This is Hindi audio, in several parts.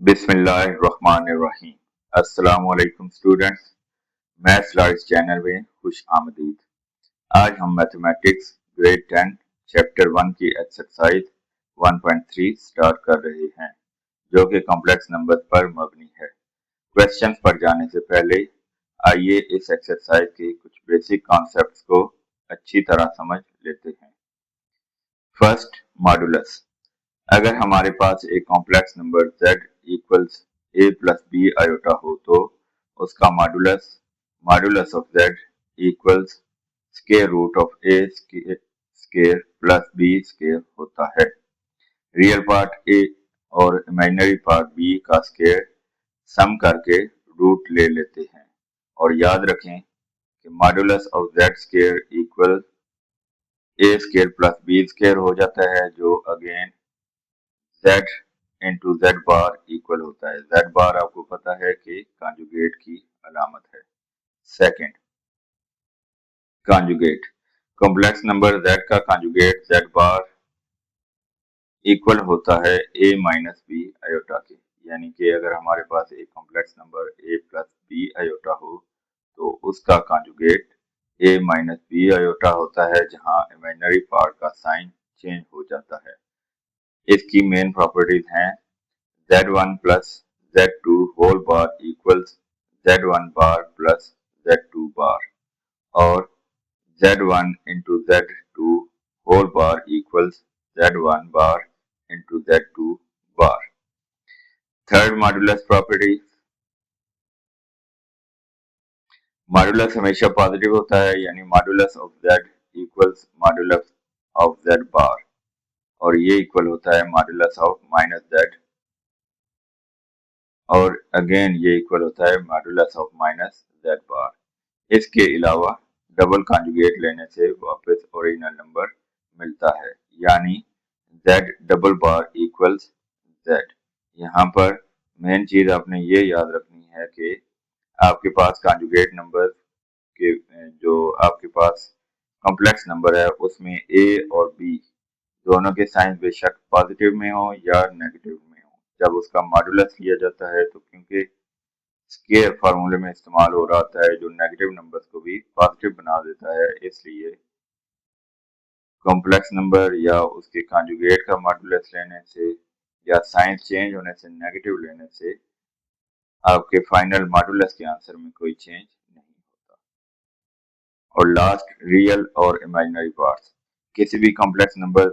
बिस्मिल्लाहिर्रहमानिर्रहीम। अस्सलाम वालेकुम स्टूडेंट्स, मैथ्स लाइट्स चैनल में खुश आमदीद। आज हम मैथमेटिक्स ग्रेड 10 चैप्टर 1 की एक्सरसाइज 1.3 स्टार्ट कर रहे हैं, जो कि कॉम्प्लेक्स नंबर पर मबनी है। क्वेश्चंस पर जाने से पहले आइए इस एक्सरसाइज के कुछ बेसिक कॉन्सेप्ट्स को अच्छी तरह समझ लेते हैं। First, modulus. अगर हमारे पास एक complex number z equals a plus b iota हो तो उसका modulus of z equals square root of a square plus b square होता है। रियल पार्ट a और इमेजिनरी पार्ट b का स्क्वायर सम करके रूट ले लेते हैं और याद रखें कि modulus of z square equal a square plus b square हो जाता है, जो अगेन z इंटू जेड बार इक्वल होता है। जेड बार आपको पता है कि कॉन्जुगेट की अलामत है। Second, conjugate. Complex number z का कॉन्जुगेट जेड बार इक्वल होता है a माइनस बी आयोटा के। यानी कि अगर हमारे पास एक complex number a plus b iota हो तो उसका conjugate a minus b iota होता है, जहां इमेजिनरी पार्ट का साइन चेंज हो जाता है। इसकी मेन प्रॉपर्टीज हैं z1 plus z2 whole bar equals z1 bar plus z2 bar और z1 into z2 whole bar equals z1 bar into z2 bar। Third, modulus property. Modulus हमेशा पॉजिटिव होता है, यानी modulus of z equals modulus of z बार और ये इक्वल होता है मॉडुलस ऑफ माइनस z और अगेन ये इक्वल होता है मॉडुलस ऑफ माइनस z बार। इसके अलावा डबल कॉन्जुगेट लेने से वापस ओरिजिनल नंबर मिलता है, यानी z डबल बार इक्वल्स z। यहाँ पर मेन चीज आपने ये याद रखनी है कि आपके पास कॉन्जुगेट नंबर के जो आपके पास कॉम्प्लेक्स नंबर है उसमें a और b दोनों के साइन बेशक पॉजिटिव में हो या नेगेटिव में हो, जब उसका मॉडुलस लिया जाता है तो क्योंकि स्क्वायर फार्मूले में इस्तेमाल हो रहा होता है जो नेगेटिव नंबर्स को भी पॉजिटिव बना देता है, इसलिए कॉम्प्लेक्स नंबर या उसके कॉन्जुगेट का मॉडुलस लेने से या साइन चेंज होने से नेगेटिव लेने से आपके फाइनल मॉडुलस के आंसर में कोई चेंज नहीं होता। और लास्ट, रियल और इमेजिनरी पार्ट्स। किसी भी कॉम्प्लेक्स नंबर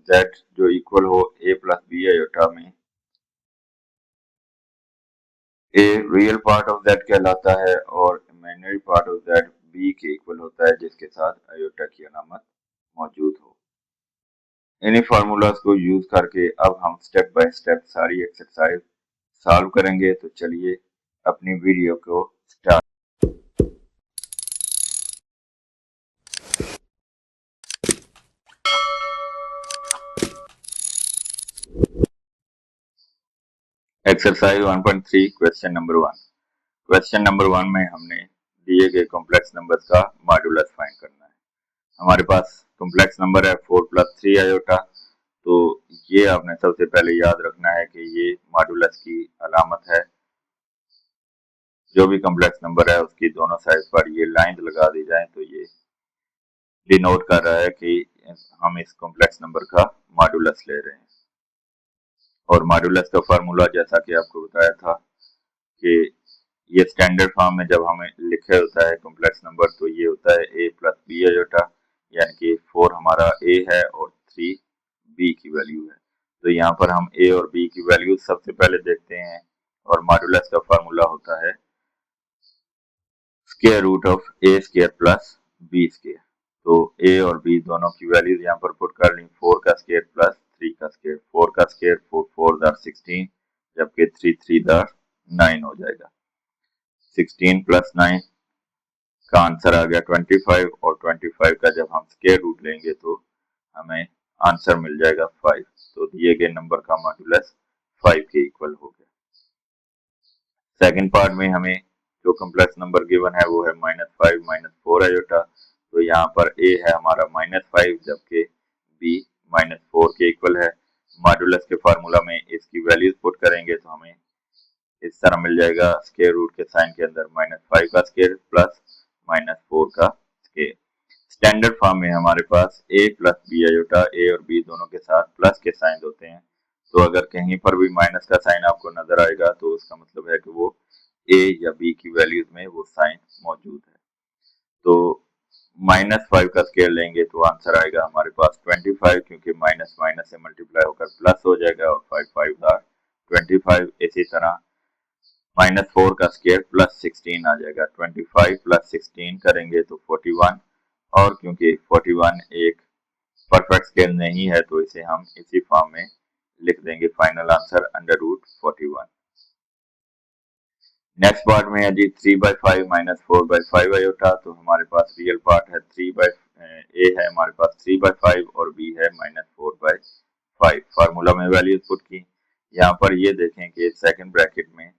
z जो इक्वल हो a प्लस बी आयोटा में a real part of z कहलाता है और imaginary part of z b के इक्वल होता है, जिसके साथ आयोटा की अलामत मौजूद हो। इन्हीं फार्मूलाज को यूज करके अब हम स्टेप बाय स्टेप सारी एक्सरसाइज सॉल्व करेंगे। तो चलिए अपनी वीडियो को start. Exercise 1.3 question number 1। Question number 1 में हमने दिए गए कॉम्प्लेक्स नंबर्स का मॉडुलस फाइंड करना है। हमारे पास कॉम्प्लेक्स नंबर है 4 प्लस 3 आयोटा, तो ये आपने सबसे पहले याद रखना है कि ये मॉडुलस की अलामत है। जो भी कॉम्प्लेक्स नंबर है उसकी दोनों साइड पर ये लाइन लगा दी जाए तो ये डिनोट कर रहा है कि हम इस कॉम्प्लेक्स नंबर का मॉडुलस ले रहे हैं। और मॉडुलस का फार्मूला जैसा कि आपको बताया था कि ये स्टैंडर्ड फॉर्म में जब हमें लिखे होता है कॉम्प्लेक्स नंबर तो ये होता है a प्लस बी आयोटा, यानी कि 4 हमारा a है और 3 b की वैल्यू है। तो यहाँ पर हम a और b की वैल्यू सबसे पहले देखते हैं और मॉडुलस का फार्मूला होता है square root of a square plus b square. तो a और b दोनों की वैल्यूज यहाँ पर पुट कर ली। 4 का स्क्वायर प्लस 3 का स्क्वायर, 4 का स्क्वायर 4 4 दार 16, जबकि 3 3 दार 9 हो जाएगा। 16 प्लस 9 का आंसर आ गया 25 और 25 का जब हम स्क्वायर रूट लेंगे तो हमें आंसर मिल जाएगा 5। तो दिए गए नंबर का मॉडुलस 5 के इक्वल हो गया। सेकंड पार्ट में हमें जो कॉम्प्लेक्स नंबर गिवन है वो है -5 -4 आयोटा। तो यहाँ पर a है हमारा -5 जबकि b -4 के इक्वल है। मॉडुलस के फार्मूला में इसकी वैल्यूज पुट करेंगे तो हमें इस तरह मिल जाएगा स्क्वायर रूट के साइन के अंदर -5 का स्क्वायर प्लस -4 का स्क्वायर। स्टैंडर्ड फॉर्म में हमारे पास a प्लस बी आयोटा, ए और बी दोनों के साथ प्लस के साइन होते हैं, तो अगर कहीं पर भी माइनस का साइन आपको नजर आएगा तो उसका मतलब है कि वो a या b की वैल्यूज में वो साइन मौजूद है। तो -5 का स्क्वायर लेंगे तो आंसर आएगा हमारे पास 25, क्योंकि माइनस माइनस से मल्टीप्लाई होकर प्लस हो जाएगा और 5 5 25। इसी तरह -4 का स्क्वायर प्लस 16 आ जाएगा, 25 प्लस 16 करेंगे तो 41, और क्योंकि 41 एक परफेक्ट स्केल नहीं है तो इसे हम इसी फॉर्म में लिख देंगे, फाइनल आंसर √41। नेक्स्ट पार्ट में है जी 3/5 -4/5 आयोटा। तो हमारे पास रियल पार्ट है ए है हमारे पास 3/5 और बी है -4/5। फार्मूला में वैल्यू पुट की, यहाँ पर ये देखें कि सेकंड ब्रैकेट में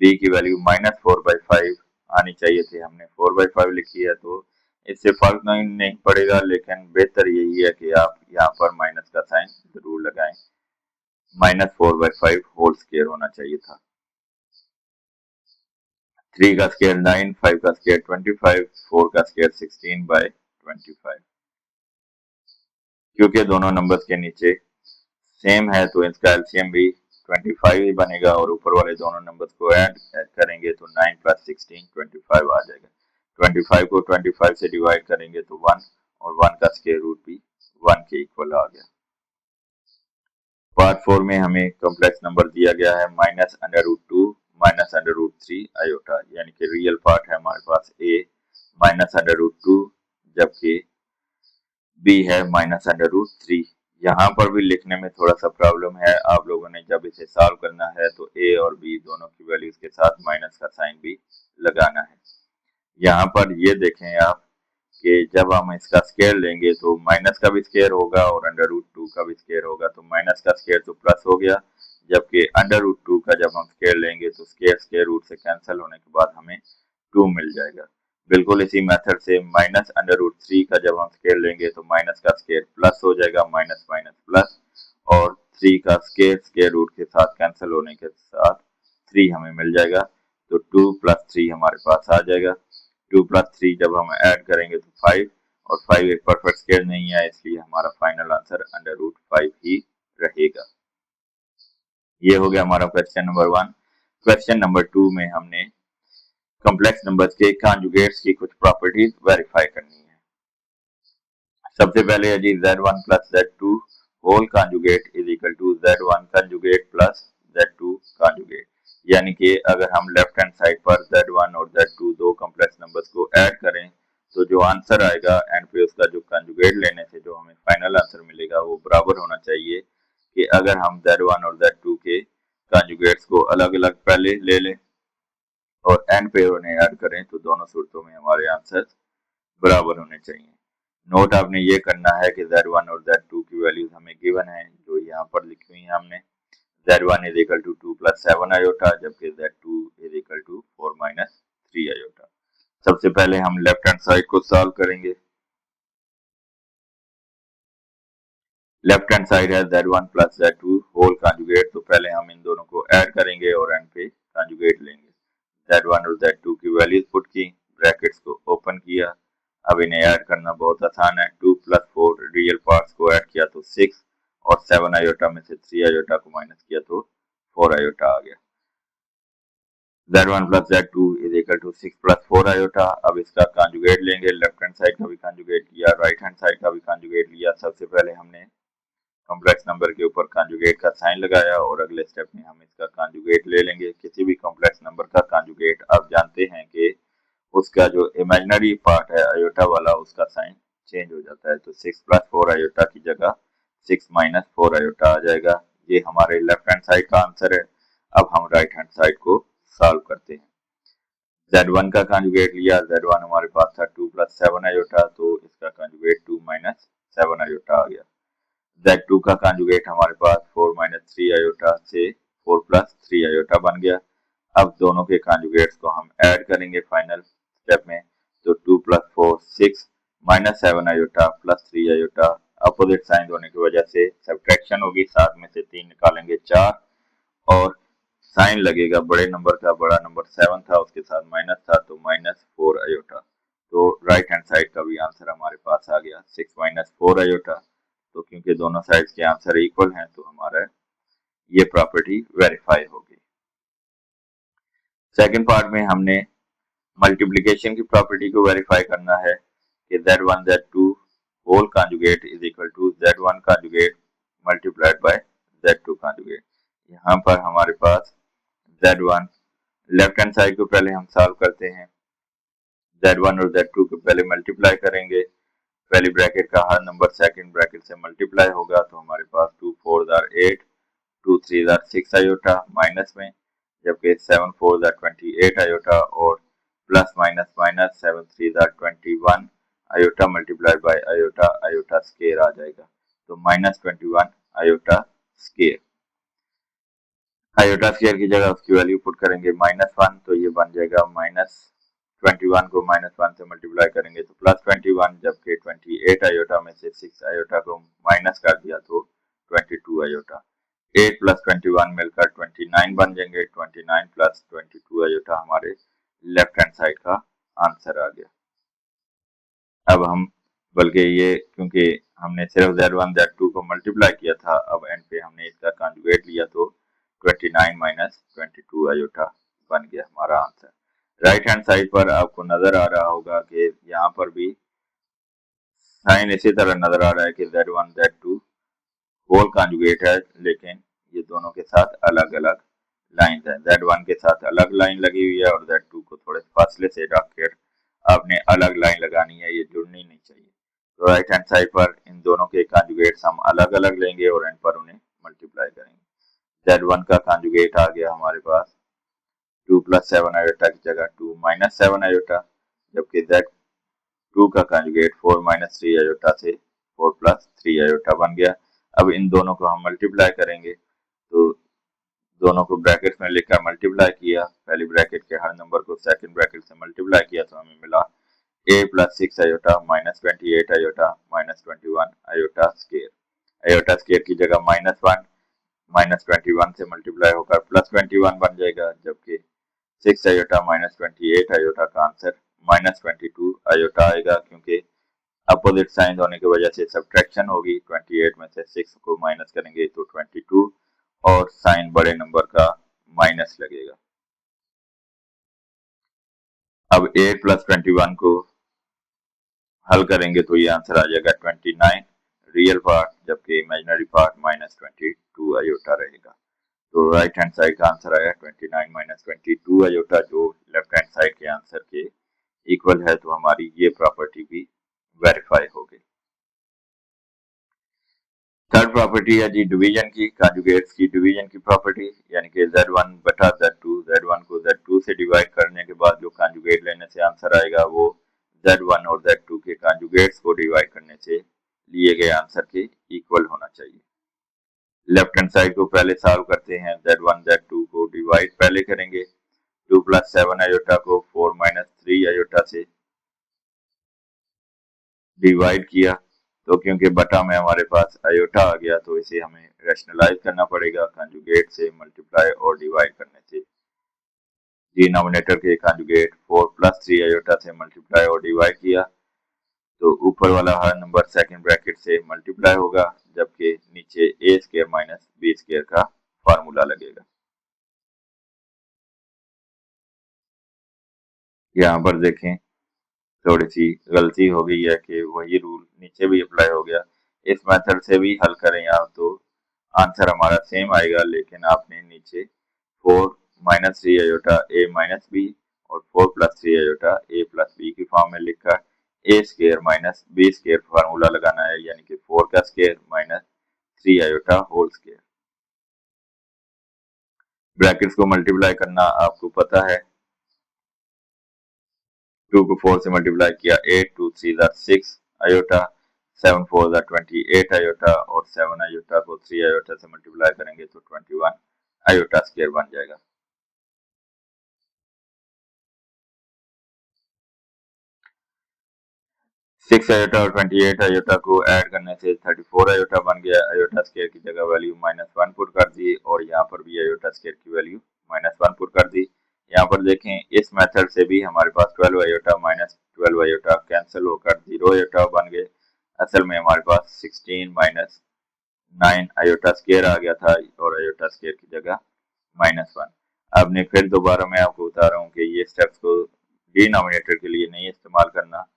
बी की वैल्यू -4/5 आनी चाहिए थी, हमने 4/5 लिखी है, तो इससे फर्क नहीं पड़ेगा, लेकिन बेहतर यही है कि आप यहाँ पर माइनस का साइन जरूर लगाएं। -4/5 होल स्क्वायर होना चाहिए था। 3 का स्क्वायर 9, 5 का स्क्वायर 25, 4 का स्क्वायर 16/25। क्योंकि दोनों नंबर्स के नीचे सेम है तो इसका एलसीएम भी 25 ही बनेगा, और ऊपर वाले दोनों नंबर्स को ऐड करेंगे तो 9 + 16 25 आ जाएगा। 25 को 25 से डिवाइड करेंगे तो 1, और 1 का स्क्वायर रूट भी 1 के इक्वल आ गया। पार्ट 4 में हमें कॉम्प्लेक्स नंबर दिया गया है -√2 -√3 आयोटा, यानी कि रियल पार्ट है हमारे पास a -√2, जबकि b है -√3। यहाँ पर भी लिखने में थोड़ा सा प्रॉब्लम है, आप लोगों ने जब इसे सॉल्व करना है तो a और b दोनों की वैल्यूज के साथ माइनस का साइन भी लगाना है। यहाँ पर ये देखें आप कि जब हम इसका स्क्वायर लेंगे तो माइनस का भी स्क्वायर होगा और √2 का भी स्क्वायर होगा, तो माइनस का स्क्वायर तो प्लस हो गया, जबकि √2 का जब हम स्क्वायर लेंगे तो स्क्वायर रूट से कैंसिल होने के बाद हमें 2 मिल जाएगा। बिल्कुल इसी मेथड से -√3 का जब हम स्क्वायर लेंगे तो माइनस का स्क्वायर प्लस हो जाएगा, माइनस माइनस प्लस, और 3 का स्क्वायर रूट के साथ कैंसिल होने के साथ 3 हमें मिल जाएगा, तो 2 + 3 हमारे पास आ जाएगा। 2 + 3 जब हम ऐड करेंगे तो 5, और 5 एक परफेक्ट स्क्वायर नहीं है, इसलिए हमारा फाइनल आंसर √5 ही रहेगा। ये हो गया हमारा क्वेश्चन नंबर 1। क्वेश्चन नंबर 2 में हमने कॉम्प्लेक्स नंबर्स के कॉन्जुगेट्स की कुछ प्रॉपर्टीज वेरीफाई करनी है। सबसे पहले है जी z1 + z2 whole conjugate is equal to z1 conjugate plus z2 conjugate, यानी कि अगर हम लेफ्ट हैंड साइड पर z1 और z2 दो कॉम्प्लेक्स नंबर्स को ऐड करें तो जो आंसर आएगा एंड पे उसका जो कॉन्जुगेट लेने से जो हमें फाइनल आंसर मिलेगा वो बराबर होना चाहिए कि अगर हम z1 और z2 के कॉन्जुगेट्स को अलग अलग पहले ले लें और एंड पे उन्हें ऐड करें, तो दोनों सूरतों में हमारे आंसर बराबर होने चाहिए। नोट आपने ये करना है कि z1 और z2 की वैल्यूज हमें गिवन है, जो यहाँ पर लिखी हुई है हमने। z1 = 2 + 7 आयोटा, जबकि z2 = 4 - 3 आयोटा। सबसे पहले हम लेफ्ट हैंड साइड को सॉल्व करेंगे। लेफ्ट हैंड साइड है z1 + z2 होल कॉन्जुगेट, तो पहले हम इन दोनों को ऐड करेंगे और एंड पे कॉन्जुगेट लेंगे। z1 और z2 की वैल्यूज पुट की, ब्रैकेट्स को ओपन किया। अब इन्हें ऐड करना बहुत आसान है, 2 + 4 रियल पार्ट्स को ऐड किया तो 6, और 7 आयोटा में से 3 आयोटा को माइनस किया तो 4 आयोटा आ गया। z1 + z2 = 6 + 4 iota. अब इसका कॉन्जुगेट लेंगे, लेफ्ट हैंड साइड का भी कॉन्जुगेट लिया, राइट हैंड साइड का भी कॉन्जुगेट लिया। सबसे पहले हमने कॉम्प्लेक्स नंबर के ऊपर कॉन्जुगेट का साइन लगाया और अगले स्टेप में हम इसका कॉन्जुगेट ले लेंगे। किसी भी कॉम्प्लेक्स नंबर का कॉन्जुगेट आप जानते हैं कि उसका जो इमेजिनरी पार्ट है आयोटा वाला, उसका साइन चेंज हो जाता है, तो 6 + 4 आयोटा की जगह 6 - 4 आयोटा आ जाएगा। ये हमारे लेफ्ट हैंड साइड का आंसर है। अब हम राइट हैंड साइड को सॉल्व करते हैं। z1 का कॉन्जुगेट लिया, z1 हमारे पास था 2 + 7 आयोटा, तो इसका कॉन्जुगेट 2 - 7 आयोटा आ गया। z2 का कॉन्जुगेट हमारे पास 4 - 3 आयोटा से 4 + 3 आयोटा बन गया। अब दोनों के कॉन्जुगेट्स को हम ऐड करेंगे फाइनल स्टेप में, तो 2 + 4 6 - 7 iota plus 3 iota opposite sign होने की वजह से सब्ट्रैक्शन होगी, 7 में से 3 निकालेंगे 4, और साइन लगेगा बड़े नंबर का, बड़ा नंबर 7 था, उसके साथ माइनस था तो -4 आयोटा। तो राइट हैंड साइड का भी आंसर हमारे पास आ गया 6 - 4 आयोटा। तो क्योंकि दोनों साइड के आंसर इक्वल हैं तो हमारा ये प्रॉपर्टी वेरीफाई होगी। सेकंड पार्ट में हमने मल्टीप्लिकेशन की प्रॉपर्टी को वेरीफाई करना है कि z1 z2 whole conjugate is equal to z1 conjugate multiplied by z2 conjugate. यहाँ पर हमारे पास z1 लेफ्ट हैंड साइड को पहले हम सॉल्व करते हैं। z1 और z2 को पहले मल्टीप्लाई करेंगे, पहली ब्रैकेट का हर नंबर सेकंड ब्रैकेट से मल्टीप्लाई होगा तो हमारे पास 2 4 8, 2 3 6 आयोटा माइनस में, जबकि 7 4 28 आयोटा और plus minus minus 7 3 21 iota multiplied by iota, iota square आ जाएगा तो -21 आयोटा स्केयर। आयोटा स्केयर की जगह उसकी वैल्यू पुट करेंगे -1 तो ये बन जाएगा -21 को -1 से मल्टीप्लाई करेंगे तो +21, जबकि 28 आयोटा में से 6 आयोटा को माइनस कर दिया तो 22 आयोटा। 8 + 21 मिलकर 29 बन जाएंगे, 29 + 22 आयोटा हमारे लेफ्ट हैंड साइड का आंसर आ गया। अब हम बल्कि ये क्योंकि हमने सिर्फ z1 z2 को मल्टीप्लाई किया था, अब एंड पे हमने इसका कॉन्जुगेट लिया तो 29 - 22 आयोटा बन गया हमारा आंसर। राइट हैंड साइड पर आपको नजर आ रहा होगा कि यहाँ पर भी साइन इसी तरह नजर आ रहा है कि z1 z2 होल कॉन्जुगेट है, लेकिन ये दोनों के साथ अलग अलग लाइन है। z1 के साथ अलग लाइन लगी हुई है और z2 को थोड़े फासले से रखकर आपने अलग लाइन लगानी है, ये जुड़नी नहीं चाहिए। तो राइट हैंड साइड पर इन दोनों के कॉन्जुगेट्स हम अलग अलग लेंगे और एंड पर उन्हें मल्टीप्लाई करेंगे। z1 का कॉन्जुगेट आ गया हमारे पास 2 + 7 आयोटा की जगह 2 - 7 आयोटा, जबकि z2 का कॉन्जुगेट 4 - 3 आयोटा से 4 + 3 आयोटा बन गया। अब इन दोनों को हम मल्टीप्लाई करेंगे तो दोनों को ब्रैकेट में लिखकर मल्टीप्लाई किया, पहली ब्रैकेट के हर नंबर को सेकंड ब्रैकेट से मल्टीप्लाई किया तो हमें मिला a + 6 iota -28 iota -21 iota square. Iota square की जगह -1 -21 से मल्टीप्लाई होकर +21 बन जाएगा, जबकि 6 आयोटा -28 आयोटा का आंसर -22 आयोटा आएगा, क्योंकि अपोजिट साइन होने की वजह से सब्ट्रैक्शन होगी। 28 में से 6 को माइनस करेंगे तो 22 और साइन बड़े नंबर का माइनस लगेगा। अब 8 + 21 को हल करेंगे तो ये आंसर आ जाएगा 29 रियल पार्ट, जबकि इमेजिनरी पार्ट -22 आयोटा रहेगा। तो राइट हैंड साइड का आंसर आया 29 - 22 आयोटा, जो लेफ्ट हैंड साइड के आंसर के इक्वल है, तो हमारी ये प्रॉपर्टी भी वेरीफाई हो गई। थर्ड प्रॉपर्टी है जी डिवीजन की, कॉन्जुगेट्स की डिवीजन की प्रॉपर्टी, यानी कि z1 बटा z2, z1 को z2 से डिवाइड करने के बाद जो कॉन्जुगेट लेने से आंसर आएगा वो z1 और z2 के कॉन्जुगेट्स को डिवाइड करने से लिए गए आंसर के इक्वल होना चाहिए। लेफ्ट हैंड साइड को पहले सॉल्व करते हैं, z1 z2 को डिवाइड पहले करेंगे, 2 + 7 आयोटा को 4 - 3 आयोटा से डिवाइड किया, तो क्योंकि बटा में हमारे पास आयोटा आ गया तो इसे हमें रैशनलाइज करना पड़ेगा कॉन्जुगेट से मल्टीप्लाई और डिवाइड करने से। डिनोमिनेटर के कॉन्जुगेट 4 + 3 आयोटा से मल्टीप्लाई और डिवाइड किया तो ऊपर वाला हर नंबर सेकंड ब्रैकेट से मल्टीप्लाई होगा, जबकि नीचे a square minus b square का फार्मूला लगेगा। यहाँ पर देखें थोड़ी सी गलती हो गई है कि वही रूल नीचे भी अप्लाई हो गया। इस मेथड से भी हल करें आप तो आंसर हमारा सेम आएगा, लेकिन आपने नीचे 4 - 3 आयोटा a - b और 4 + 3 आयोटा a + b की फॉर्म में लिखकर a square minus b square formula लगाना है, यानी कि 4 का square minus 3 iota whole square. Brackets को मल्टीप्लाई करना आपको पता है, 2 को 4 से मल्टीप्लाई किया 8, 2 3 6 आयोटा, 7 4 28 आयोटा और 7 आयोटा को 3 आयोटा से मल्टीप्लाई करेंगे तो 21 आयोटा स्क्वायर बन जाएगा। 6 आयोटा और 28 आयोटा को ऐड करने से 34 आयोटा बन गया। आयोटा स्क्वायर की जगह वैल्यू -1 पुट कर दी और यहाँ पर भी आयोटा स्क्वायर की वैल्यू -1 पुट कर दी। यहाँ पर देखें इस मेथड से भी हमारे पास 12 आयोटा -12 आयोटा कैंसिल होकर 0 आयोटा बन गए। असल में हमारे पास 16 -9 आयोटा स्क्वायर आ गया था और आयोटा स्क्वायर की जगह -1। अब ने फिर दोबारा मैं आपको बता रहा हूँ कि ये स्टेप्स को डिनोमिनेटर के लिए नहीं इस्तेमाल करना,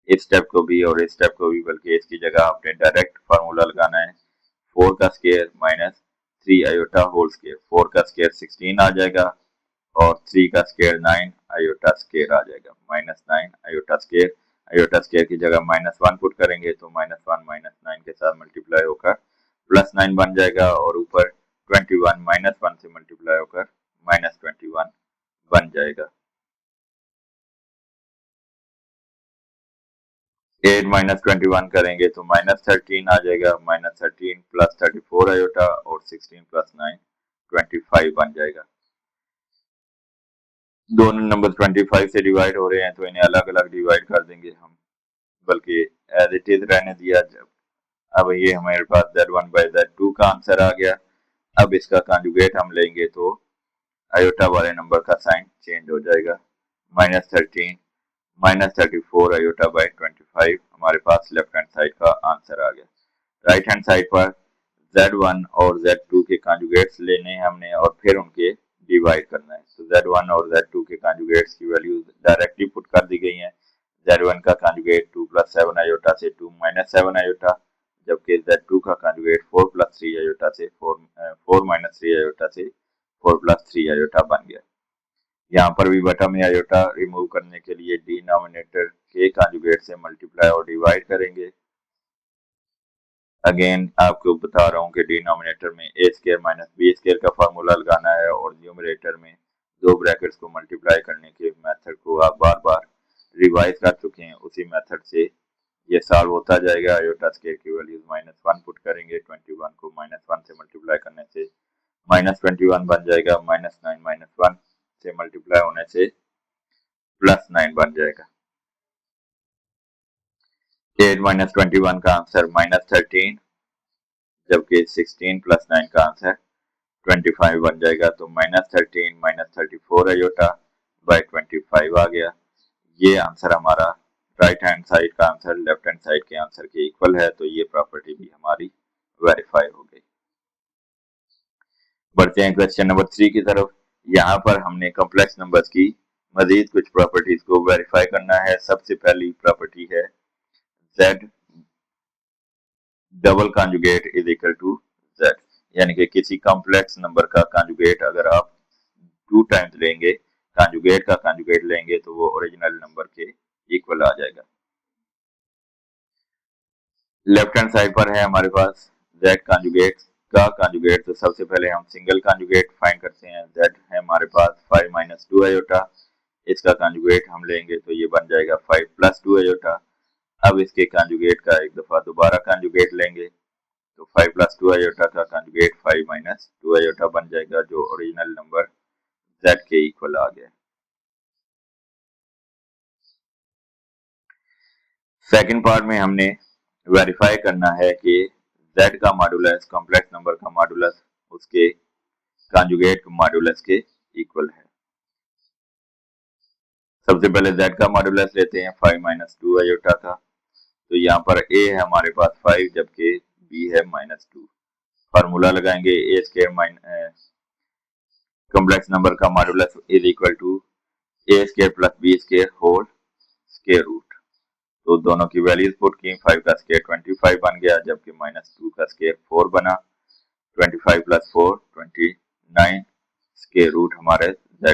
इस स्टेप को भी और इस स्टेप को भी, बल्कि इसकी जगह आपने डायरेक्ट फार्मूला लगाना है। 4 का स्क्वायर -3 आयोटा होल स्क्वायर, 4 का स्क्वायर 16 आ जाएगा और 3 का स्क्वायर 9 आयोटा स्क्वायर आ जाएगा। -9 आयोटा स्क्वायर, आयोटा स्क्वायर की जगह -1 पुट करेंगे तो -1 -9 के साथ मल्टीप्लाई होकर +9 बन जाएगा और ऊपर 21 -1 से मल्टीप्लाई होकर -21 बन जाएगा। 8 -21 करेंगे तो -13 आ जाएगा। -13 प्लस 34 आयोटा और 16 प्लस 9 25 बन जाएगा। दोनों नंबर 25 से डिवाइड हो रहे हैं तो इन्हें अलग अलग डिवाइड कर देंगे हम, बल्कि एज इट इज रहने दिया। जब अब ये हमारे पास Z1/Z2 का आंसर आ गया। अब इसका कॉन्जुगेट हम लेंगे तो आयोटा वाले नंबर का साइन चेंज हो जाएगा। -13 -34 आयोटा बाय 25 हमारे पास लेफ्ट हैंड साइड का आंसर आ गया। राइट हैंड साइड पर Z1 और Z2 के कॉन्जुगेट्स लेने हैं हमने और फिर उनके डिवाइड करना है। तो Z1 और Z2 के कॉन्जुगेट्स की वैल्यू डायरेक्टली पुट कर दी गई है। Z1 का कॉन्जुगेट 2 + 7 आयोटा से 2 - 7 आयोटा, जबकि Z2 का कॉन्जुगेट 4 + 3 आयोटा से 4 3 आयोटा से 4 + 3 आयोटा बन गया। यहाँ पर भी बटा में आयोटा रिमूव करने के लिए डिनोमिनेटर के कॉन्जुगेट से मल्टीप्लाई और डिवाइड करेंगे। अगेन आपको बता रहा हूँ कि डिनोमिनेटर में a square minus b square का फार्मूला लगाना है और न्यूमरेटर में दो ब्रैकेट्स को मल्टीप्लाई करने के मेथड को आप बार बार रिवाइज कर चुके हैं। उसी मेथड से ये सॉल्व होता जाएगा। आयोटा स्क्वायर की वैल्यूज -1 पुट करेंगे, 21 को -1 से मल्टीप्लाई करने से -21 बन जाएगा। -9 -1 से मल्टीप्लाई होने से +9 बन जाएगा। 8 -21 का आंसर -13, जबकि 16 + 9 का आंसर 25 बन जाएगा। तो -13 -34 आयोटा बाय 25 आ गया। ये आंसर हमारा राइट हैंड साइड का आंसर लेफ्ट हैंड साइड के आंसर के इक्वल है, तो ये प्रॉपर्टी भी हमारी वेरीफाई हो गई। बढ़ते हैं क्वेश्चन नंबर 3 की तरफ। यहाँ पर हमने कॉम्प्लेक्स नंबर्स की मजीद कुछ प्रॉपर्टीज को वेरीफाई करना है। सबसे पहली प्रॉपर्टी है z double conjugate is equal to z, यानी कि किसी कॉम्प्लेक्स नंबर का कॉन्जुगेट अगर आप 2 टाइम्स लेंगे, कॉन्जुगेट का कॉन्जुगेट लेंगे तो वो ओरिजिनल नंबर के इक्वल आ जाएगा। लेफ्ट हैंड साइड पर है हमारे पास z कॉन्जुगेट का कॉन्जुगेट। तो सबसे पहले हम सिंगल कॉन्जुगेट फाइंड करते हैं। z है हमारे पास 5 - 2 आयोटा, इसका कॉन्जुगेट हम लेंगे तो ये बन जाएगा 5 + 2 आयोटा। अब इसके कॉन्जुगेट का एक दफा दोबारा कॉन्जुगेट लेंगे तो 5 + 2 आयोटा का कॉन्जुगेट 5 - 2 आयोटा बन जाएगा, जो ओरिजिनल नंबर z के इक्वल आ गया। सेकंड पार्ट में हमने वेरीफाई करना है कि z का मॉडुलस कॉम्प्लेक्स नंबर का मॉडुलस उसके कॉन्जुगेट मॉडुलस के इक्वल है। सबसे पहले z का मॉडुलस लेते हैं 5 - 2 आयोटा का। तो यहाँ पर a है हमारे पास 5, जबकि b है -2। फार्मूला लगाएंगे a स्क्वायर कॉम्प्लेक्स नंबर का modulus is equal to a square plus b square whole square root. तो दोनों की वैल्यूज पुट की। 5 का स्क्वायर 25 बन गया, जबकि -2 का स्क्वायर 4 बना। 25 + 4 29 स्क्वायर रूट हमारे z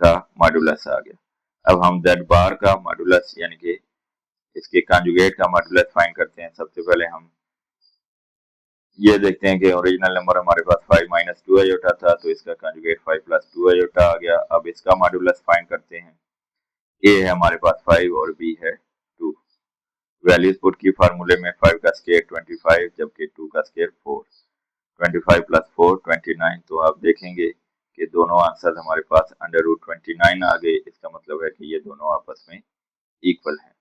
का मॉडुलस आ गया। अब हम z बार का मॉडुलस यानी कि इसके कॉन्जुगेट का मॉडुलस फाइंड करते हैं। सबसे पहले हम ये देखते हैं कि ओरिजिनल नंबर हमारे पास 5 - 2 आयोटा था, तो इसका कॉन्जुगेट 5 + 2 आयोटा आ गया। अब इसका मॉडुलस फाइंड करते हैं। a है हमारे पास 5 और b है 2। वैल्यूज पुट की फार्मूले में 5 का स्क्वायर 25, जबकि 2 का स्क्वायर 4। 25 + 4 29। तो आप देखेंगे कि दोनों आंसर हमारे पास √29 आ गए। इसका मतलब है कि ये दोनों आपस में इक्वल हैं।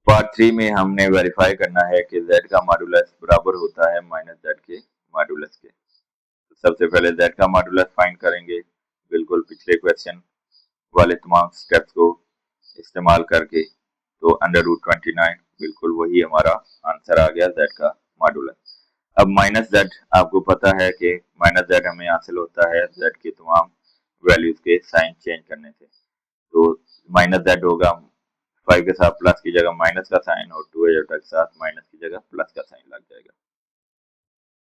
पार्ट 3 में हमने वेरीफाई करना है कि z का मॉडुलस बराबर होता है माइनस z के मॉडुलस के। तो सबसे पहले z का मॉडुलस फाइंड करेंगे, बिल्कुल पिछले क्वेश्चन वाले तमाम स्टेप्स को इस्तेमाल करके। तो अंडर रूट 29 बिल्कुल वही हमारा आंसर आ गया z का मॉडुलस। अब माइनस z आपको पता है कि माइनस z हमें हासिल होता है z के तमाम वैल्यूज के साइन चेंज करने से। तो माइनस z होगा 5 के साथ प्लस की जगह माइनस का साइन और 2 आयोटा के साथ माइनस की जगह प्लस का साइन लग जाएगा।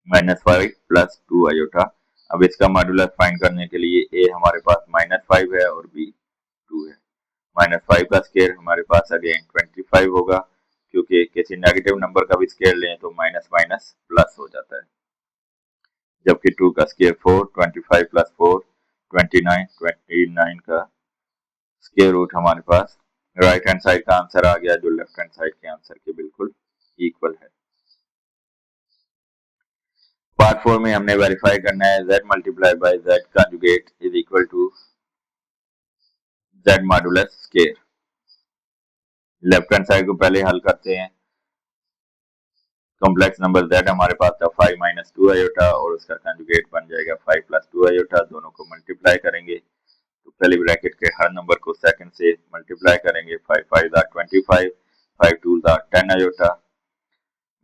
-5 प्लस 2 आयोटा। अब इसका मॉडुलस फाइंड करने के लिए a हमारे पास -5 है और b 2 है। -5 का स्केयर हमारे पास अगेन 25 होगा, क्योंकि किसी नेगेटिव नंबर का भी स्केयर लें तो माइनस माइनस प्लस हो जाता है। जबकि 2 का स्केयर 4, 25 प्लस 4 29 का स्केयर रूट हमारे पास राइट हैंड साइड का आंसर आ गया, जो लेफ्ट हैंड साइड के आंसर के बिल्कुल इक्वल है। पार्ट 4 में हमने वेरीफाई करना है z multiply by z conjugate is equal to z modulus square. Left hand side को पहले हल करते हैं। कॉम्प्लेक्स नंबर z हमारे पास था 5 माइनस 2 आयोटा और उसका कंजुगेट बन जाएगा 5 प्लस 2 आयोटा। दोनों को मल्टीप्लाई करेंगे तो पहले ब्रैकेट के हर नंबर को सेकंड से मल्टीप्लाई करेंगे। 5 5 25, 5 2 10 आयोटा,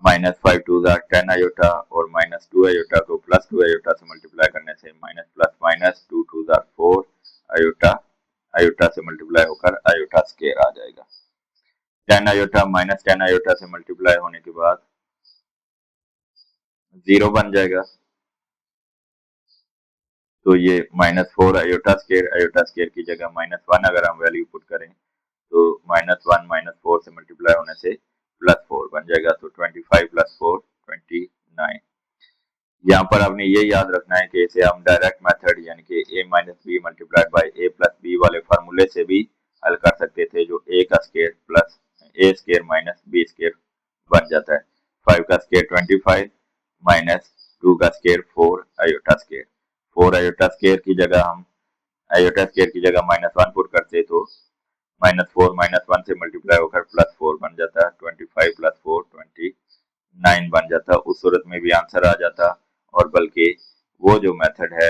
-5 2 10 आयोटा और -2 आयोटा को +2 आयोटा से मल्टीप्लाई करने से minus plus minus 2 2 4 iota, iota से मल्टीप्लाई होकर आयोटा स्केयर आ जाएगा। 10 आयोटा -10 आयोटा से मल्टीप्लाई होने के बाद 0 बन जाएगा। तो ये -4 आयोटा स्केयर की जगह -1 अगर हम वैल्यू पुट करें तो -1 -4 से मल्टीप्लाई होने से +4 बन जाएगा। तो 25 + 4 29। यहाँ पर आपने ये याद रखना है कि इसे हम डायरेक्ट मेथड यानी कि a - b multiplied by a + b वाले फार्मूले से भी हल कर सकते थे, जो a का square plus a square minus b square बन जाता है। 5 का स्केयर 25 माइनस 2 का square 4 iota square. 4 iota square की जगह हम आयोटा स्केयर की जगह -1 पुट करते तो -4 -1 से मल्टीप्लाई होकर +4 बन जाता। 25 + 4 29 बन जाता। उस सूरत में भी आंसर आ जाता। और बल्कि वो जो मेथड है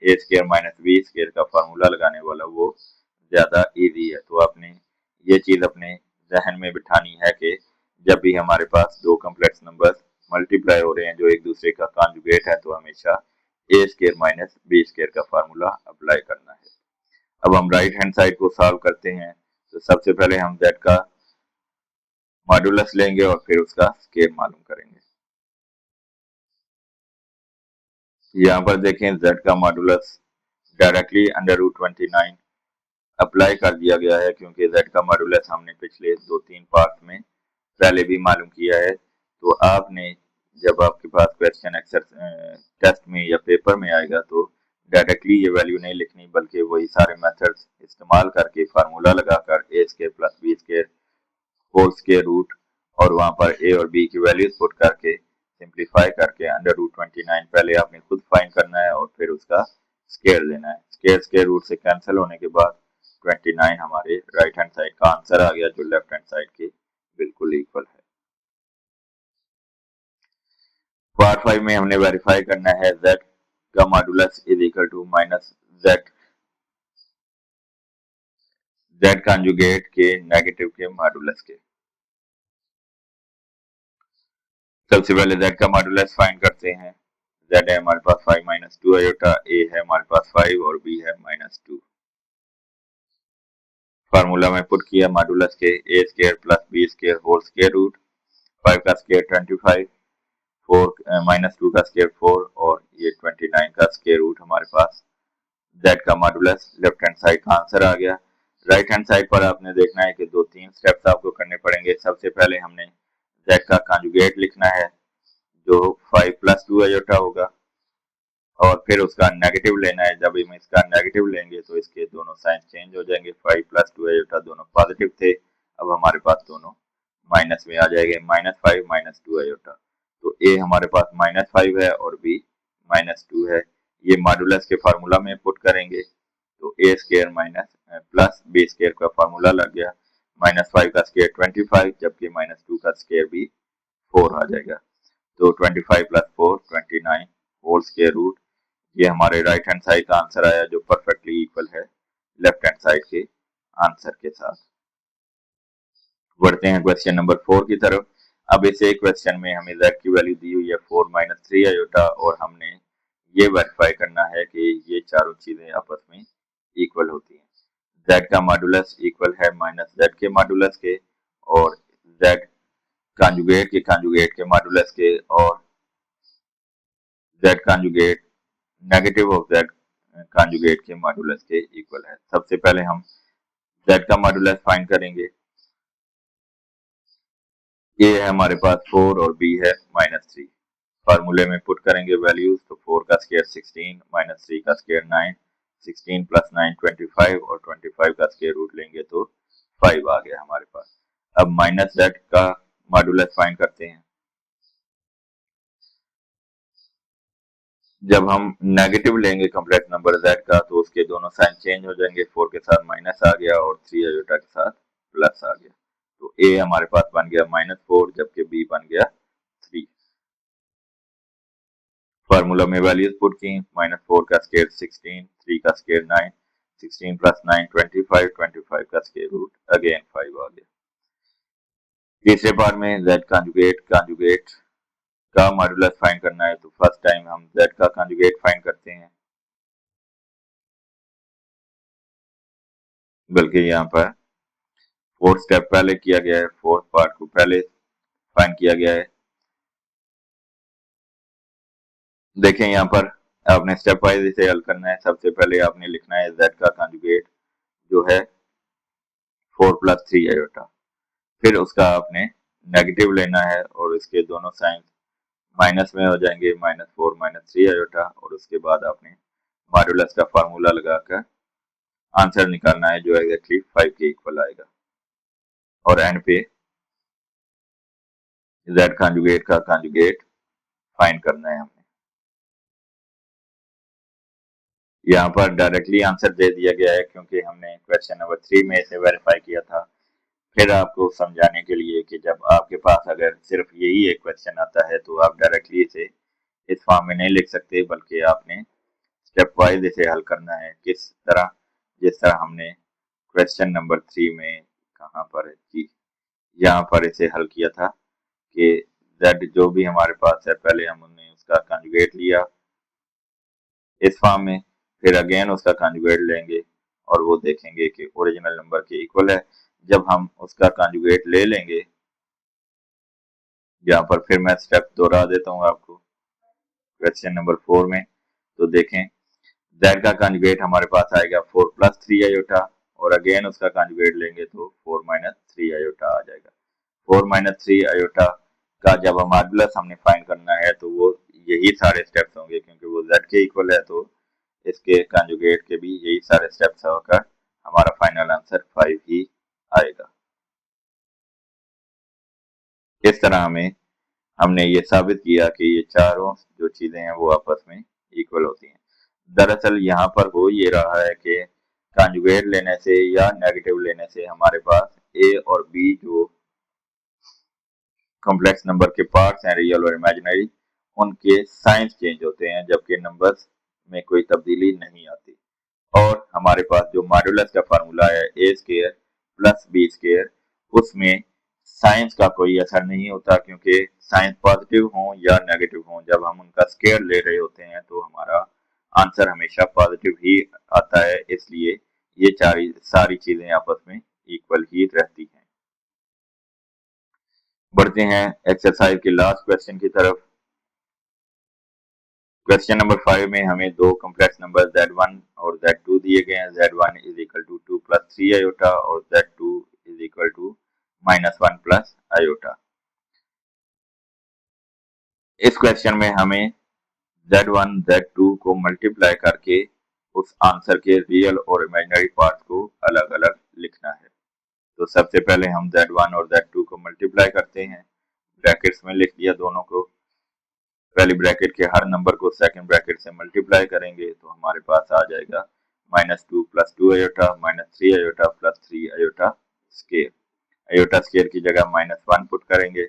a square minus b square का फार्मूला लगाने वाला, वो ज्यादा इजी है। तो आपने ये चीज अपने जहन में बिठानी है कि जब भी हमारे पास दो कॉम्प्लेक्स नंबर मल्टीप्लाई हो रहे हैं जो एक दूसरे का कॉन्जुगेट है, तो हमेशा a square minus b square का फार्मूला अप्लाई करना है। अब हम राइट हैंड साइड को सॉल्व करते हैं। तो सबसे पहले हम z का मॉडुलस लेंगे और फिर उसका स्केयर मालूम करेंगे। यहाँ पर देखें z का modulus directly under root 29 apply कर दिया गया है, क्योंकि z का मॉडुलस हमने पिछले 2-3 पार्ट में पहले भी मालूम किया है। तो आपने जब आपके पास क्वेश्चन टेस्ट में या पेपर में आएगा तो डायरेक्टली ये वैल्यू नहीं लिखनी, बल्कि वही सारे मेथड्स इस्तेमाल करके फार्मूला लगाकर a square plus b square whole square root और वहां पर a और b की वैल्यूज पुट करके सिंप्लीफाई करके अंडर रूट 29 पहले आपने खुद फाइंड करना है और फिर उसका स्केयर लेना है। स्केयर रूट से कैंसिल होने के बाद 29 हमारे राइट हैंड साइड का आंसर आ गया, जो लेफ्ट हैंड साइड के बिल्कुल इक्वल है। पार्ट 5 में हमने वेरीफाई करना है z का modulus is equal to minus z conjugate के नेगेटिव के मॉडुलस के। सबसे पहले z का मॉडुलस फाइंड करते हैं। z है हमारे पास 5 माइनस 2 आयोटा, a है हमारे पास 5 और b है -2। फार्मूला में पुट किया मॉडुलस के a square plus b square whole square root. 5 का स्केयर 25, 4 -2 का स्केयर 4 और ये 29 का स्केयर रूट हमारे पास z का मॉडुलस लेफ्ट हैंड साइड का आंसर आ गया। राइट हैंड साइड पर आपने देखना है कि 2-3 स्टेप्स आपको करने पड़ेंगे। सबसे पहले हमने z का कंजुगेट लिखना है, जो 5 + 2 आयोटा होगा और फिर उसका नेगेटिव लेना है। जब हम इसका नेगेटिव लेंगे तो इसके दोनों साइन चेंज हो जाएंगे। 5 + 2 आयोटा दोनों पॉजिटिव थे, अब हमारे पास दोनों माइनस में आ जाएंगे। -5 - 2 आयोटा। तो a हमारे पास -5 है और b -2 है। ये मॉडुलस के फार्मूला में पुट करेंगे तो a square minus plus b square का फार्मूला लग गया। -5 का स्क्वायर 25, जबकि -2 का स्क्वायर भी 4 आ जाएगा। तो 25 + 4 29 होल स्क्वायर रूट, ये हमारे राइट हैंड साइड का आंसर आया जो परफेक्टली इक्वल है लेफ्ट हैंड साइड के आंसर के साथ। बढ़ते हैं क्वेश्चन नंबर 4 की तरफ। अब इस एक क्वेश्चन में हमें z की वैल्यू दी हुई है 4 - 3 आयोटा और हमने ये वेरीफाई करना है कि ये चारों चीजें आपस में इक्वल होती हैं। z का मॉडुलस इक्वल है -z के मॉडुलस के, और z कांजुगेट के मॉडुलस के, और z conjugate negative of z conjugate के मॉडुलस के इक्वल है। सबसे पहले हम z का मॉडुलस फाइंड करेंगे। ये है हमारे पास 4 और b है -3। फार्मूले में पुट करेंगे वैल्यूज, तो 4 का स्क्वायर 16 -3 का स्क्वायर 9, 16 + 9 25 और 25 का स्क्वायर रूट लेंगे तो 5 आ गया हमारे पास। अब -z का मॉडुलस फाइंड करते हैं। जब हम नेगेटिव लेंगे कम्प्लेक्स नंबर z का तो उसके दोनों साइन चेंज हो जाएंगे, 4 के साथ माइनस आ गया और 3 आयोटा के साथ प्लस आ गया। तो a हमारे पास बन गया -4, जबकि b बन गया 3। फार्मूला में वैल्यूज पुट की, -4 का स्क्वायर 16, 3 का स्क्वायर 9, 16 + 9 25, 25 का स्क्वायर रूट अगेन 5 आ गया। तीसरे पार्ट में z कांजुगेट का मॉडुलस फाइंड करना है, तो फर्स्ट टाइम हम z का कांजुगेट फाइंड करते हैं, बल्कि यहाँ पर 4 स्टेप पहले किया गया है, 4th पार्ट को पहले फाइंड किया गया है। देखें यहाँ पर आपने स्टेप वाइज इसे हल करना है। सबसे पहले आपने लिखना है z का कांजुगेट जो है 4 + 3 आयोटा, फिर उसका आपने नेगेटिव लेना है और इसके दोनों साइन माइनस में हो जाएंगे, -4 - 3 आयोटा, और उसके बाद आपने मॉडुलस का फार्मूला लगाकर आंसर निकालना है जो एग्जैक्टली 5 के इक्वल आएगा, और एंड पे z कांजुगेट का कांजुगेट फाइंड करना है हमें। यहाँ पर डायरेक्टली आंसर दे दिया गया है क्योंकि हमने क्वेश्चन नंबर 3 में इसे वेरीफाई किया था। फिर आपको समझाने के लिए कि जब आपके पास अगर सिर्फ यही एक क्वेश्चन आता है तो आप डायरेक्टली इसे इस फॉर्म में नहीं लिख सकते, बल्कि आपने स्टेप वाइज इसे हल करना है। किस तरह? जिस तरह हमने क्वेश्चन नंबर 3 में कहाँ पर है, यहाँ पर इसे हल किया था कि z जो भी हमारे पास है पहले हमने उसका कंजुगेट लिया इस फॉर्म में, फिर अगेन उसका कंजुगेट लेंगे और वो देखेंगे कि ओरिजिनल नंबर के इक्वल है। जब हम उसका कंजुगेट ले लेंगे, यहाँ पर फिर मैं स्टेप दोहरा देता हूँ आपको क्वेश्चन नंबर 4 में, तो देखें z का कंजुगेट हमारे पास आएगा 4 + 3 आयोटा, और अगेन उसका कंजुगेट लेंगे तो 4 - 3 आयोटा आ जाएगा। 4 - 3 आयोटा का जब हम मॉडुलस हमने फाइंड करना है तो वो यही सारे स्टेप्स होंगे, क्योंकि वो z के इक्वल है तो इसके कंजुगेट के भी यही सारे स्टेप्स होकर हमारा फाइनल आंसर 5 ही आएगा। इस तरह हमने ये साबित किया कि ये चारों जो चीजें हैं वो आपस में इक्वल होती हैं। दरअसल यहाँ पर हो ये रहा है कि कंजुगेट लेने से या नेगेटिव लेने से हमारे पास a और b जो कॉम्प्लेक्स नंबर के पार्ट्स हैं, रियल और इमेजिनरी, उनके साइंस चेंज होते हैं, जबकि नंबर्स में कोई तब्दीली नहीं आती। और हमारे पास जो मॉडुलस का फार्मूला है a² + b², उसमें साइंस का कोई असर नहीं होता, क्योंकि साइंस पॉजिटिव हो या नेगेटिव हो, जब हम उनका स्क्वायर ले रहे होते हैं तो हमारा आंसर हमेशा पॉजिटिव ही आता है। इसलिए ये सारी चीजें आपस में इक्वल ही रहती हैं। बढ़ते हैं एक्सरसाइज के लास्ट क्वेश्चन की तरफ। क्वेश्चन नंबर 5 में हमें दो कॉम्प्लेक्स नंबर z1 और z2 दिए गए हैं। z1 = 2 + 3 आयोटा और z2 = -1 + आयोटा। इस क्वेश्चन में हमें z1 z2 को मल्टीप्लाई करके उस आंसर के रियल और इमेजिनरी पार्ट को अलग अलग लिखना है। तो सबसे पहले हम z1 और z2 को मल्टीप्लाई करते हैं, ब्रैकेट्स में लिख दिया दोनों को। पहली ब्रैकेट के हर नंबर को सेकंड ब्रैकेट से मल्टीप्लाई करेंगे तो हमारे पास आ जाएगा -2 + 2 iota -3 iota + 3 iota square. Iota square की जगह -1 पुट करेंगे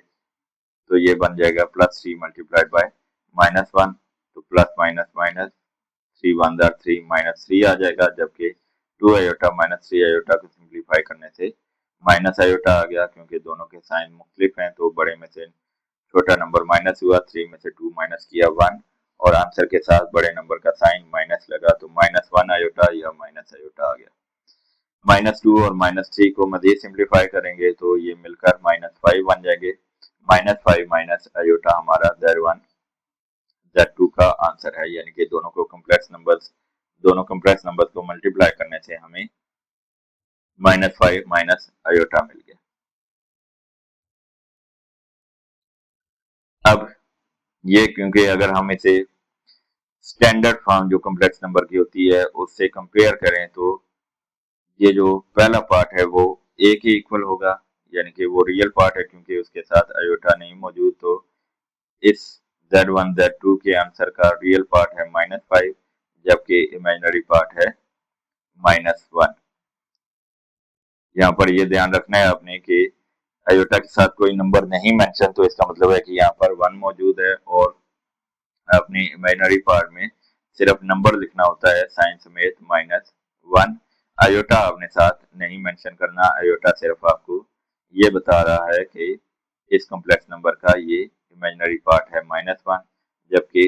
तो ये बन जाएगा +3 मल्टीप्लाइड बाय -1, तो plus minus minus 3 one jar 3 -3 आ जाएगा, जबकि 2 आयोटा -3 आयोटा को सिंप्लीफाई करने से माइनस आयोटा आ गया। क्योंकि दोनों के साइन मुख्तलिफ हैं तो बड़े में से छोटा नंबर माइनस हुआ, 3 में से 2 माइनस किया 1, और आंसर के साथ बड़े नंबर का साइन माइनस लगा तो -1 आयोटा या माइनस आयोटा आ गया। -2 और -3 को मजीद सिंप्लीफाई करेंगे तो ये मिलकर -5 बन जाएंगे। -5 माइनस आयोटा हमारा Z1 Z2 का आंसर है, यानी कि दोनों कॉम्प्लेक्स नंबर्स को मल्टीप्लाई करने से हमें -5 माइनस आयोटा मिल गया। अब ये क्योंकि अगर हम इसे स्टैंडर्ड फॉर्म जो कॉम्प्लेक्स नंबर की होती है उससे कंपेयर करें तो ये जो पहला पार्ट है वो ए के इक्वल होगा, यानी कि वो रियल पार्ट है क्योंकि उसके साथ आयोटा नहीं मौजूद। तो इस Z1 Z2 के आंसर का रियल पार्ट है -5, जबकि इमेजिनरी पार्ट है -1। यहाँ पर ये ध्यान रखना है आपने कि आयोटा के साथ कोई नंबर नहीं मेंशन, तो इसका मतलब है कि यहाँ पर 1 मौजूद है और अपनी इमेजिनरी पार्ट में सिर्फ नंबर लिखना होता है साइन समेत -1। आयोटा आपने साथ नहीं मेंशन करना, आयोटा सिर्फ आपको ये बता रहा है कि इस कॉम्प्लेक्स नंबर का ये इमेजिनरी पार्ट है -1, जबकि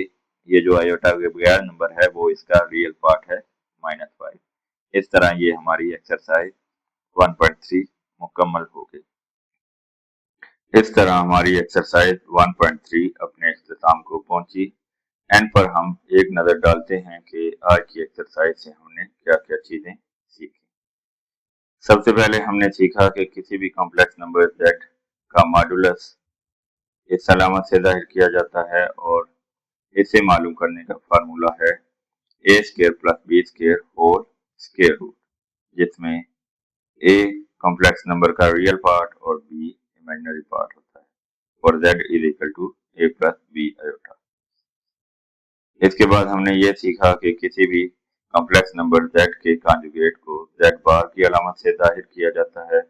ये जो आयोटा के बगैर नंबर है वो इसका रियल पार्ट है -5। इस तरह ये हमारी एक्सरसाइज 1.3 मुकम्मल हो गई। इस तरह हमारी एक्सरसाइज 1.3 अपने इख्तिताम को पहुंची। एंड पर हम एक नजर डालते हैं कि आज की एक्सरसाइज से हमने क्या क्या चीजें सीखी। सबसे पहले हमने सीखा कि किसी भी कॉम्प्लेक्स नंबर z का मॉडुलस इस अलामत से जाहिर किया जाता है और इसे मालूम करने का फार्मूला है a square plus b square whole square root, जिसमें a कॉम्प्लेक्स नंबर का रियल पार्ट और b इमेजिनरी पार्ट होता है और z is equal to a plus b iota. इसके बाद हमने ये सीखा कि किसी भी कॉम्प्लेक्स नंबर z के कॉन्जुगेट को z बार की अलामत से जाहिर किया जाता है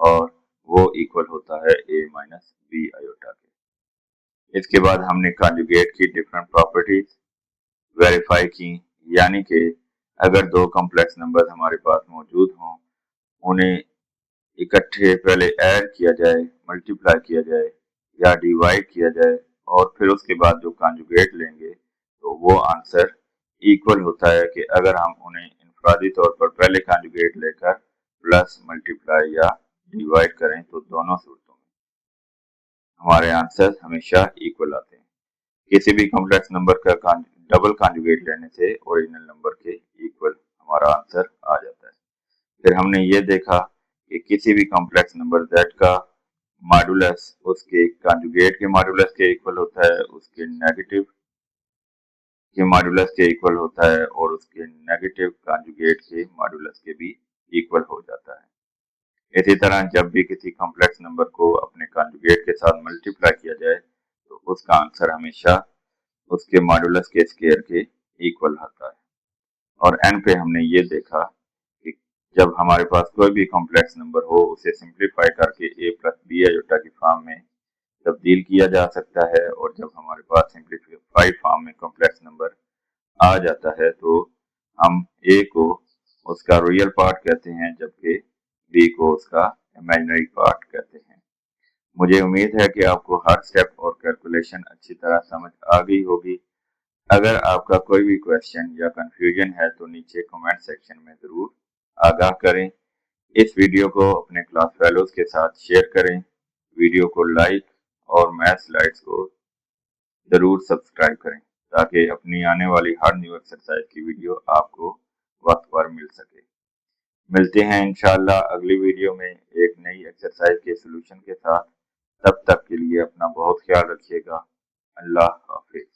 और वो इक्वल होता है a माइनस b आयोटा के। इसके बाद हमने कॉन्जुगेट की डिफरेंट प्रॉपर्टीज वेरीफाई की, यानी कि अगर दो कॉम्प्लेक्स नंबर हमारे पास मौजूद हों, उन्हें इकट्ठे पहले ऐड किया जाए, मल्टीप्लाई किया जाए या डिवाइड किया जाए और फिर उसके बाद जो कॉन्जुगेट लेंगे तो वो आंसर इक्वल होता है कि अगर हम उन्हें इनफरादी तौर पर पहले कॉन्जुगेट लेकर प्लस मल्टीप्लाई या डिवाइड करें तो दोनों सूरतों में हमारे आंसर हमेशा इक्वल आते हैं। किसी भी कॉम्प्लेक्स नंबर का डबल कॉन्जुगेट लेने से ओरिजिनल नंबर के इक्वल हमारा आंसर आ जाता है। फिर हमने ये देखा कि किसी भी कॉम्प्लेक्स नंबर z का मॉडुलस उसके कॉन्जुगेट के मॉडुलस के इक्वल होता है, उसके नेगेटिव के मॉडुलस के इक्वल होता है और उसके नेगेटिव कॉन्जुगेट के मॉडुलस के भी इक्वल हो जाता है। इसी तरह जब भी किसी कॉम्प्लेक्स नंबर को अपने कॉन्जुगेट के साथ मल्टीप्लाई किया जाए तो उसका आंसर हमेशा उसके मॉडुलस के स्क्वायर के इक्वल आता है। और एंड पे हमने ये देखा कि जब हमारे पास कोई भी कॉम्प्लेक्स नंबर हो उसे सिंप्लीफाई करके a प्लस बी आयोटा की फॉर्म में तब्दील किया जा सकता है, और जब हमारे पास सिंप्लीफाई फॉर्म में कॉम्प्लेक्स नंबर आ जाता है तो हम a को उसका रियल पार्ट कहते हैं जबकि b को उसका इमेजिनरी पार्ट कहते हैं। मुझे उम्मीद है कि आपको हर स्टेप और कैलकुलेशन अच्छी तरह समझ आ गई होगी। अगर आपका कोई भी क्वेश्चन या कंफ्यूजन है तो नीचे कमेंट सेक्शन में ज़रूर आगाह करें। इस वीडियो को अपने क्लास फेलोज के साथ शेयर करें। वीडियो को लाइक और मैथ स्लाइड्स को ज़रूर सब्सक्राइब करें ताकि अपनी आने वाली हर न्यू एक्सरसाइज की वीडियो आपको वक्त पर मिल सके। मिलते हैं इंशाल्लाह अगली वीडियो में एक नई एक्सरसाइज के सोल्यूशन के साथ। तब तक के लिए अपना बहुत ख्याल रखिएगा। अल्लाह हाफिज।